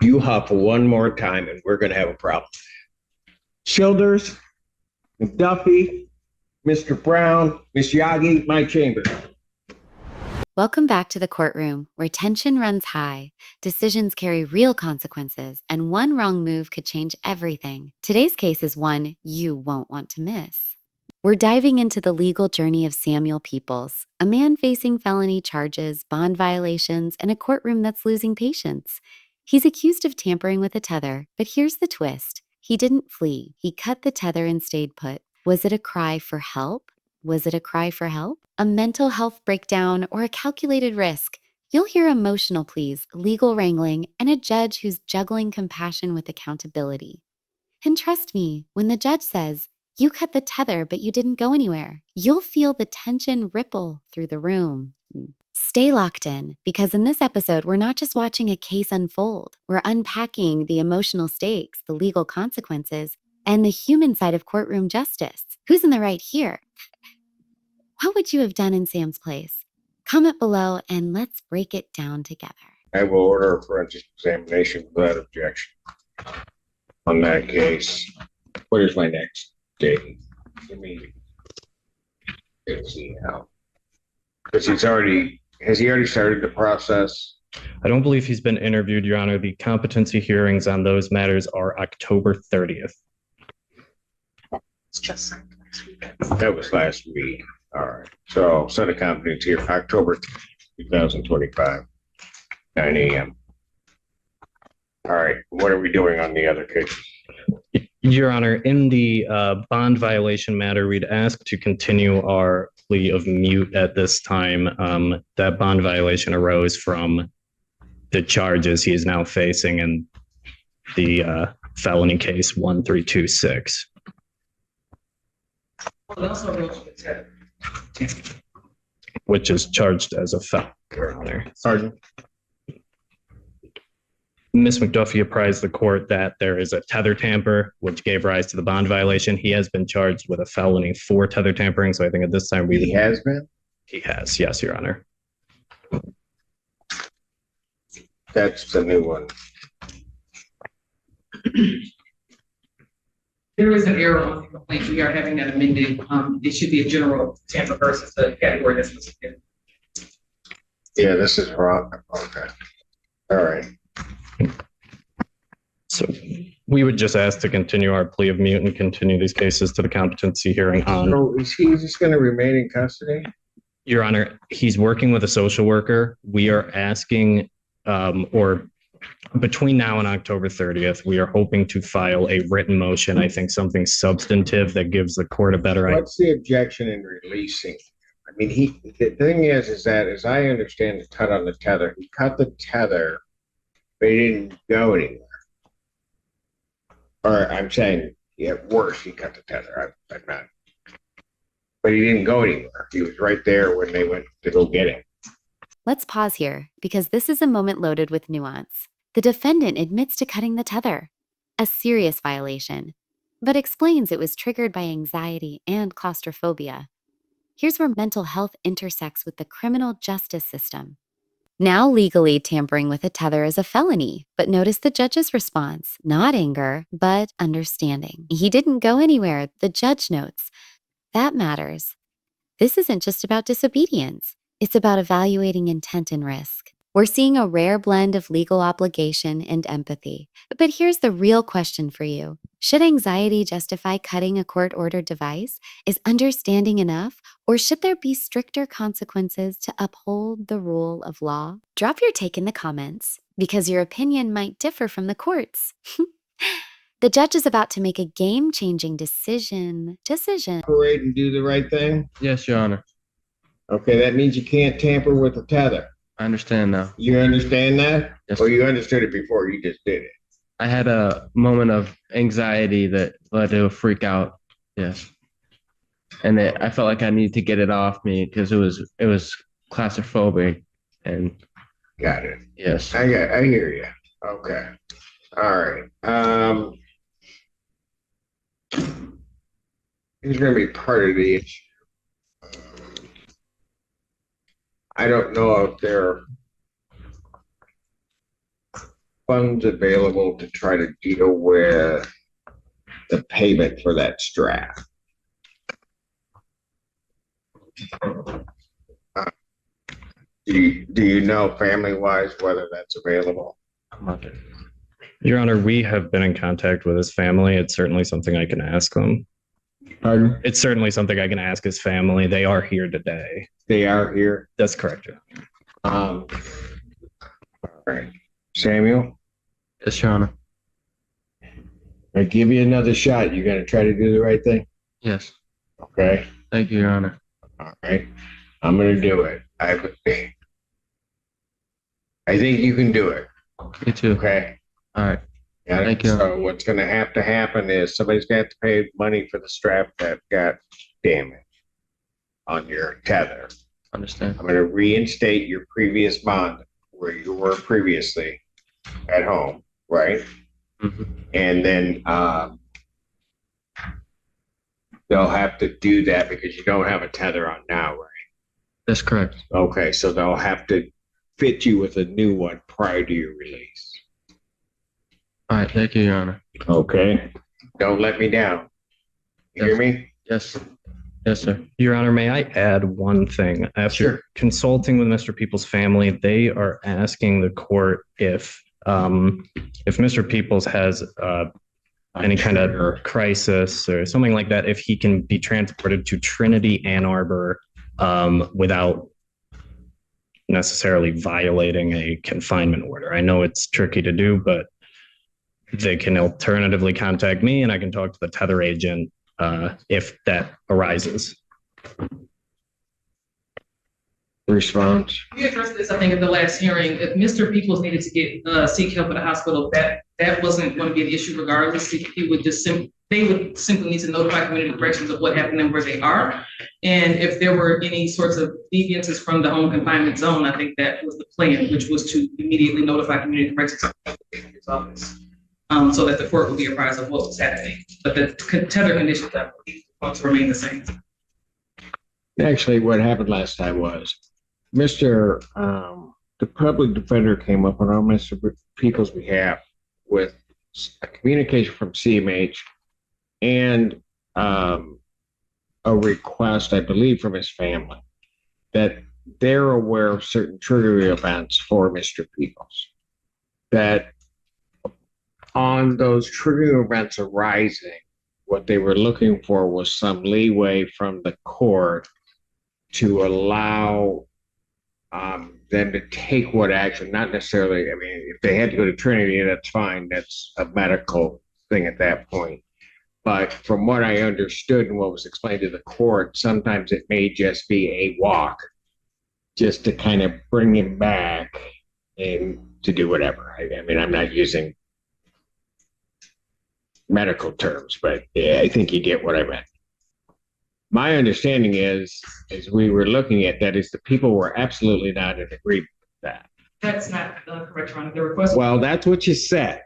You huff one more time and we're going to have a problem. Childers, McDuffie, Mr. Brown, Miss Yagi, my chamber. Welcome back to the courtroom, where tension runs high, decisions carry real consequences, and one wrong move could change everything. Today's case is one you won't want to miss. We're diving into the legal journey of Samuel Peoples, a man facing felony charges, bond violations, and a courtroom that's losing patience. He's accused of tampering with a tether, but here's the twist. He didn't flee. He cut the tether and stayed put. Was it a cry for help? Was it a cry for help? A mental health breakdown, or a calculated risk? You'll hear emotional pleas, legal wrangling, and a judge who's juggling compassion with accountability. And trust me, when the judge says, "You cut the tether, but you didn't go anywhere," you'll feel the tension ripple through the room. Stay locked in, because in this episode, we're not just watching a case unfold. We're unpacking the emotional stakes, the legal consequences, and the human side of courtroom justice. Who's in the right here? What would you have done in Sam's place? Comment below and let's break it down together. I will order a forensic examination without objection on that case. What is my next date? Give me. Let's see now. Because has he already started the process? I don't believe he's been interviewed, Your Honor. The competency hearings on those matters are October 30th. It's just That was last week. All right. So set a competency here, October 2025, 9 a.m. All right. What are we doing on the other case? Your Honor, in the bond violation matter, we'd ask to continue our plea of mute at this time. That bond violation arose from the charges he is now facing in the felony case 1326. Well, also arose with Tether. Which is charged as a felony, Your Honor. Sergeant. Ms. McDuffie apprised the court that there is a tether tamper, which gave rise to the bond violation. He has been charged with a felony for tether tampering. So I think at this time He has been? He has, yes, Your Honor. That's the new one. There is an error on the complaint. We are having that amended. It should be a general tamper versus the category that's listed. Yeah, this is wrong. Okay. All right. So we would just ask to continue our plea of mute and continue these cases to the competency hearing on. So is he just going to remain in custody? Your Honor, he's working with a social worker. We are asking, or between now and October 30th, we are hoping to file a written motion. I think something substantive that gives the court a better idea. What's the objection in releasing? I mean, the thing is that as I understand the cut on the tether, he cut the tether, but he didn't go anywhere. Or I'm saying, yeah, worse, he cut the tether. I'm not. But he didn't go anywhere. He was right there when they went to go get him. Let's pause here, because this is a moment loaded with nuance. The defendant admits to cutting the tether, a serious violation, but explains it was triggered by anxiety and claustrophobia. Here's where mental health intersects with the criminal justice system. Now legally tampering with a tether is a felony, but notice the judge's response, not anger, but understanding. He didn't go anywhere, the judge notes. That matters. This isn't just about disobedience. It's about evaluating intent and risk. We're seeing a rare blend of legal obligation and empathy. But here's the real question for you. Should anxiety justify cutting a court-ordered device? Is understanding enough? Or should there be stricter consequences to uphold the rule of law? Drop your take in the comments, because your opinion might differ from the court's. The judge is about to make a game-changing decision. Parade and do the right thing? Yes, Your Honor. Okay, that means you can't tamper with the tether. I understand now. You understand that? Yes. Or you understood it before, you just did it? I had a moment of anxiety that led to a freak out. Yes. And I felt like I needed to get it off me because it was claustrophobic. And Got it. yes. I hear you. Okay. All right. Here's going to be part of the issue. I don't know if they're. funds available to try to deal with the payment for that strap? Do you know family-wise whether that's available? Your Honor, we have been in contact with his family. It's certainly something I can ask them. Pardon? It's certainly something I can ask his family. They are here today. They are here. That's correct, Your Honor. All right. Samuel, Yes, Your Honor. I give you another shot. You gonna try to do the right thing? Yes. Okay. Thank you, Your Honor. All right. I'm gonna do it. I think you can do it. Me too. Okay. All right. Got it? Thank you. So what's gonna have to happen is somebody's gonna have to pay money for the strap that got damaged on your tether. Understand. I'm gonna reinstate your previous bond where you were previously at home, right? Mhm. And then they'll have to do that because you don't have a tether on now, right? That's correct. Okay, so they'll have to fit you with a new one prior to your release. All right. Thank you, Your Honor. Okay, don't let me down. You hear me? Yes. Yes, sir. Your Honor, may I add one thing? After Sure. consulting with Mr. Peoples' family, they are asking the court if Mr. Peoples has any kind of crisis or something like that, if he can be transported to Trinity, Ann Arbor, without necessarily violating a confinement order. I know it's tricky to do, but they can alternatively contact me and I can talk to the tether agent if that arises. Response? We addressed this, I think, at the last hearing. If Mr. Peoples needed to get seek help at the hospital, that wasn't going to be an issue regardless. He would just they would simply need to notify community corrections of what happened and where they are. And if there were any sorts of deviances from the home confinement zone, I think that was the plan, which was to immediately notify community corrections office, so that the court would be apprised of what was happening. But the tether conditions, I believe, want to remain the same. Actually, what happened last time was the public defender came up on Mr. Peoples' behalf with a communication from CMH and a request, I believe, from his family that they're aware of certain triggering events for Mr. Peoples. That on those triggering events arising, what they were looking for was some leeway from the court to allow them to take what action, not necessarily, I mean, if they had to go to Trinity, that's fine. That's a medical thing at that point. But from what I understood and what was explained to the court, sometimes it may just be a walk just to kind of bring him back and to do whatever. I mean, I'm not using medical terms, but yeah, I think you get what I meant. My understanding is, as we were looking at that, is the people were absolutely not in agreement with that. That's not correct, Your Honor. The request. Well, that's what you said.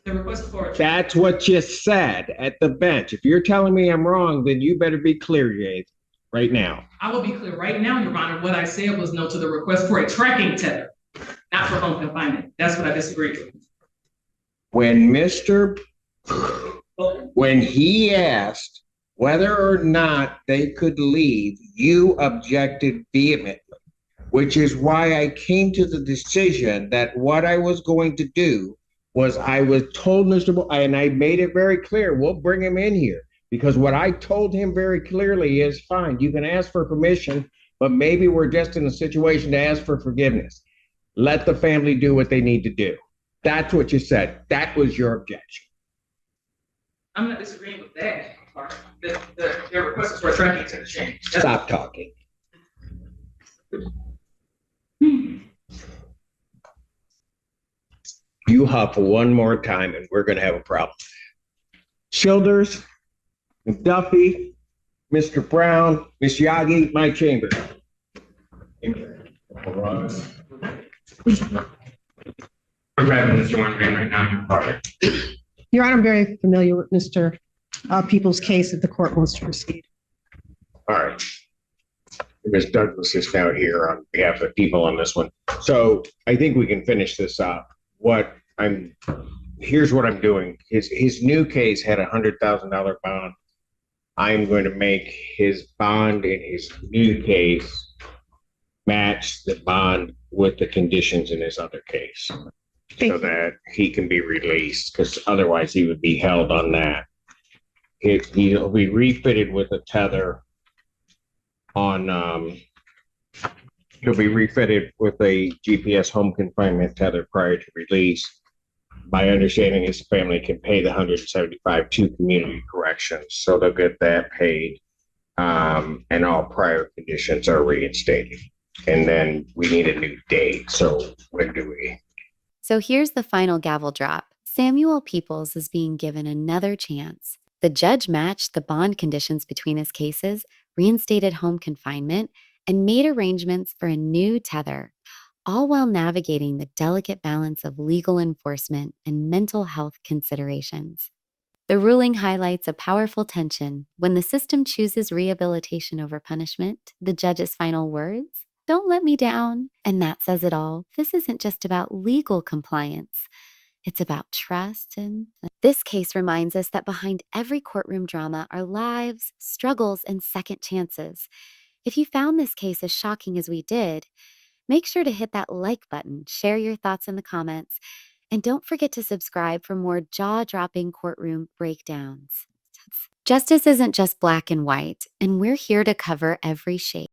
The request for. That's what you said at the bench. If you're telling me I'm wrong, then you better be clear, Jade, right now. I will be clear right now, Your Honor. What I said was no to the request for a tracking tether, not for home confinement. That's what I disagreed with. When he asked whether or not they could leave, you objected vehemently, which is why I came to the decision that what I was going to do was I was told and I made it very clear, we'll bring him in here, because what I told him very clearly is, fine, you can ask for permission, but maybe we're just in a situation to ask for forgiveness. Let the family do what they need to do. That's what you said. That was your objection. I'm not disagreeing with that part. The request is for a tracking tether change. Stop talking. You huff one more time and we're going to have a problem. Childers, McDuffie, Mr. Brown, Miss Yagi, my chamber. Your Honor, I'm very familiar with Mr. Peoples' case if the court wants to proceed. All right. Ms. Douglas is now here on behalf of the people on this one. So I think we can finish this up. What here's what I'm doing. His new case had $100,000 bond. I'm going to make his bond in his new case match the bond with the conditions in his other case, so that he can be released, because otherwise he would be held on that. He'll be refitted with a tether on, he'll be refitted with a GPS home confinement tether prior to release. My understanding is the family can pay the $175 to community corrections, so they'll get that paid. And all prior conditions are reinstated. And then we need a new date. So when do we? So here's the final gavel drop. Samuel Peoples is being given another chance. The judge matched the bond conditions between his cases, reinstated home confinement, and made arrangements for a new tether, all while navigating the delicate balance of legal enforcement and mental health considerations. The ruling highlights a powerful tension. When the system chooses rehabilitation over punishment, the judge's final words, "Don't let me down." And that says it all. This isn't just about legal compliance. It's about trust. And this case reminds us that behind every courtroom drama are lives, struggles, and second chances. If you found this case as shocking as we did, make sure to hit that like button, share your thoughts in the comments, and don't forget to subscribe for more jaw-dropping courtroom breakdowns. Justice isn't just black and white, and we're here to cover every shade.